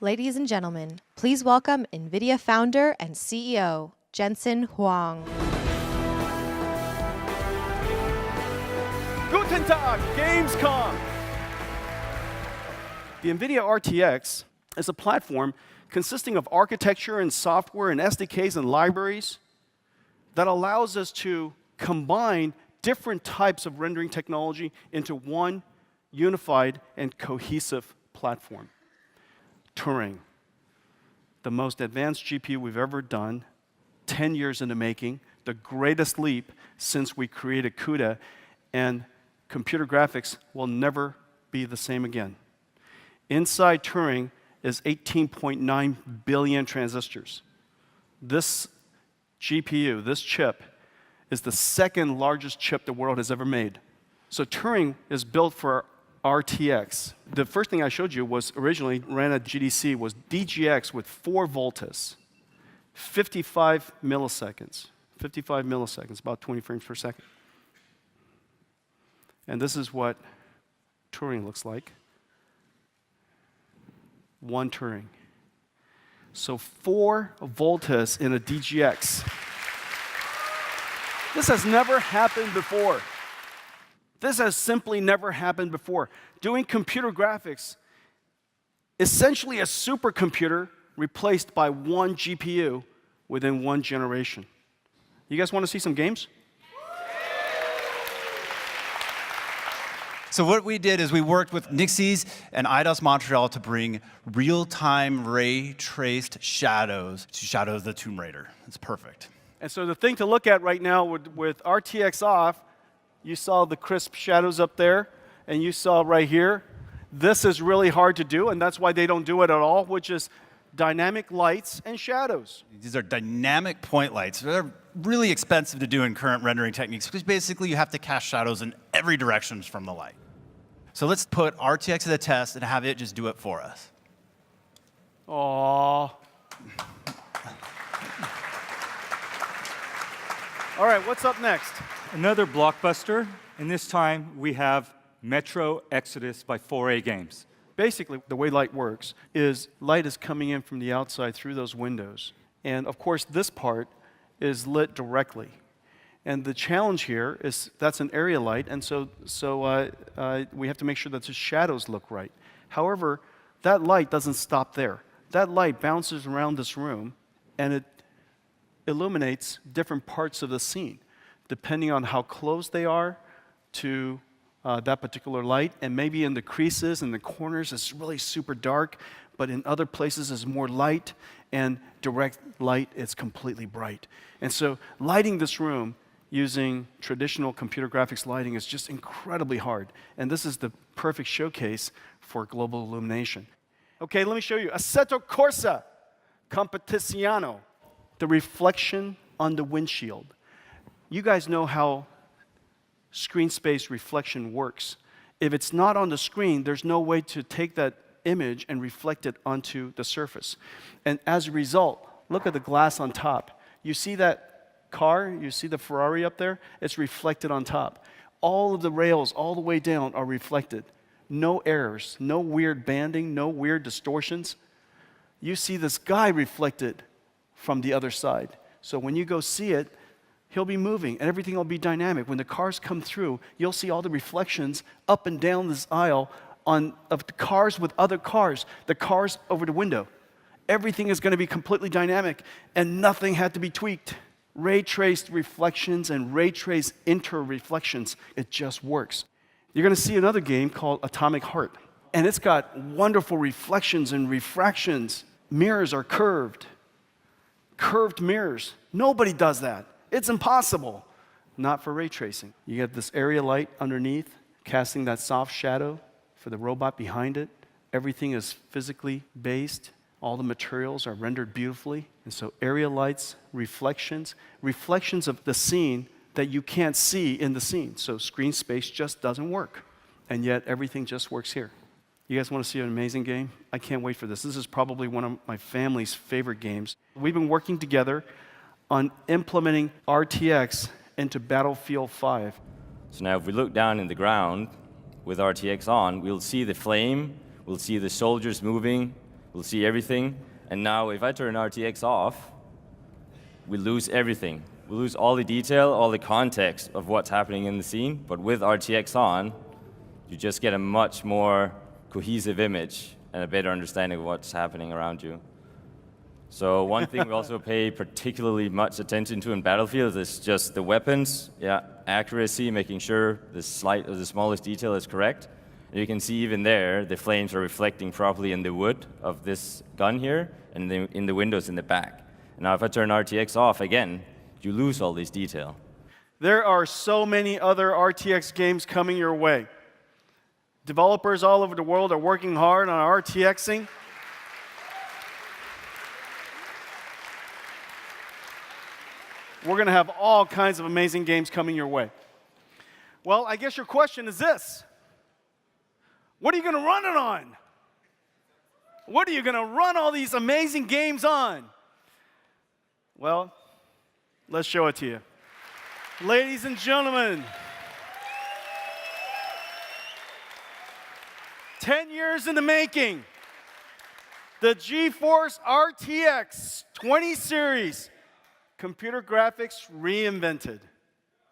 Ladies and gentlemen, please welcome Nvidia founder and CEO, Jensen Huang. Guten Tag, Gamescom! The Nvidia RTX is a platform consisting of architecture and software and SDKs and libraries that allows us to combine different types of rendering technology into one unified and cohesive platform. Turing, the most advanced GPU we've ever done, 10 years in the making, the greatest leap since we created CUDA, and computer graphics will never be the same again. Inside Turing is 18.9 billion transistors. This GPU, this chip, is the second largest chip the world has ever made. So Turing is built for RTX. The first thing I showed you was originally ran at GDC was DGX with 4 volts, 55 milliseconds. 55 milliseconds, about 20 frames per second. And this is what Turing looks like. One Turing. So 4 volts in a DGX. This has never happened before. This has simply never happened before. Doing computer graphics, essentially a supercomputer replaced by one GPU within one generation. You guys want to see some games? So what we did is we worked with Nixie's and IDOS Montreal to bring real-time ray-traced shadows to Shadow of the Tomb Raider. It's perfect. And so the thing to look at right now with RTX off, you saw the crisp shadows up there, and you saw right here. This is really hard to do, and that's why they don't do it at all, which is dynamic lights and shadows. These are dynamic point lights. They're really expensive to do in current rendering techniques because basically you have to cast shadows in every direction from the light. So let's put RTX to the test and have it just do it for us. Aww. All right, what's up next? Another blockbuster, and this time we have Metro Exodus by 4A Games. Basically, the way light works is light is coming in from the outside through those windows. And of course, this part is lit directly. And the challenge here is that's an area light, and so we have to make sure that the shadows look right. However, that light doesn't stop there. That light bounces around this room, and it illuminates different parts of the scene, depending on how close they are to that particular light. And maybe in the creases and the corners, it's really super dark, but in other places, it's more light, and direct light, it's completely bright. And so lighting this room using traditional computer graphics lighting is just incredibly hard. And this is the perfect showcase for global illumination. Okay, let me show you. Assetto Corsa Competiziano, the reflection on the windshield. You guys know how screen space reflection works. If it's not on the screen, there's no way to take that image and reflect it onto the surface. And as a result, look at the glass on top. You see that car, you see the Ferrari up there? It's reflected on top. All of the rails all the way down are reflected. No errors, no weird banding, no weird distortions. You see this guy reflected from the other side. So when you go see it, he'll be moving, and everything will be dynamic. When the cars come through, you'll see all the reflections up and down this aisle of the cars with other cars, the cars over the window. Everything is going to be completely dynamic, and nothing had to be tweaked. Ray-traced reflections and ray-traced inter-reflections, it just works. You're going to see another game called Atomic Heart, and it's got wonderful reflections and refractions. Mirrors are curved. Curved mirrors. Nobody does that. It's impossible. Not for ray tracing. You get this area light underneath, casting that soft shadow for the robot behind it. Everything is physically based. All the materials are rendered beautifully. And so area lights, reflections of the scene that you can't see in the scene. So screen space just doesn't work. And yet everything just works here. You guys want to see an amazing game? I can't wait for this. This is probably one of my family's favorite games. We've been working together on implementing RTX into Battlefield 5. So now if we look down in the ground with RTX on, we'll see the flame, we'll see the soldiers moving, We'll see everything. And now if I turn RTX off, we lose everything. We lose all the detail, all the context of what's happening in the scene. But with RTX on, you just get a much more cohesive image and a better understanding of what's happening around you. So one thing we also pay particularly much attention to in Battlefield is just the weapons, accuracy, making sure the smallest detail is correct. And you can see even there, the flames are reflecting properly in the wood of this gun here and in the windows in the back. And now if I turn RTX off again, you lose all this detail. There are so many other RTX games coming your way. Developers all over the world are working hard on RTXing. We're going to have all kinds of amazing games coming your way. Well, I guess your question is this. What are you going to run it on? What are you going to run all these amazing games on? Well, let's show it to you. Ladies and gentlemen, 10 years in the making, the Geforce RTX 20 series, computer graphics reinvented.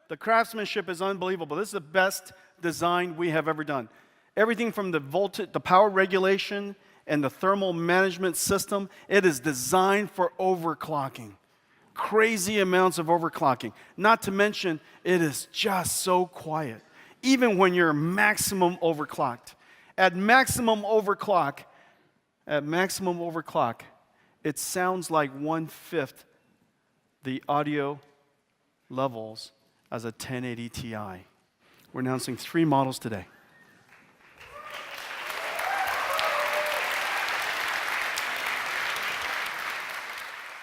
The craftsmanship is unbelievable. This is the best design we have ever done. Everything from the voltage, the power regulation, and the thermal management system, it is designed for overclocking. Crazy amounts of overclocking. Not to mention, it is just so quiet. Even when you're maximum overclocked. At maximum overclock, it sounds like 1/5 the audio levels as a 1080 Ti. We're announcing 3 models today.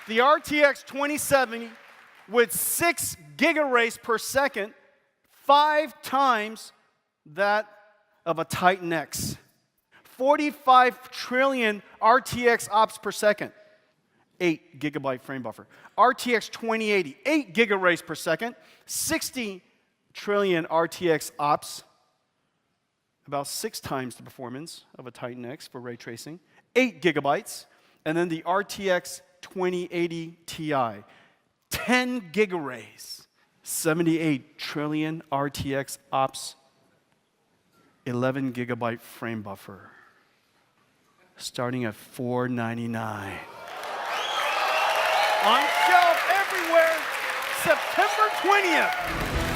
The RTX 2070 with 6 gigaраys per second, 5 times that of a Titan X. 45 trillion RTX ops per second. 8 gigabyte frame buffer. RTX 2080, 8 gigaраys per second, 60 trillion RTX ops, about 6 times the performance of a Titan X for ray tracing, 8 gigabytes, and then the RTX 2080 Ti, 10 gigaраys, 78 trillion RTX ops, 11 gigabyte frame buffer, starting at $499. On shelf everywhere, September 20th.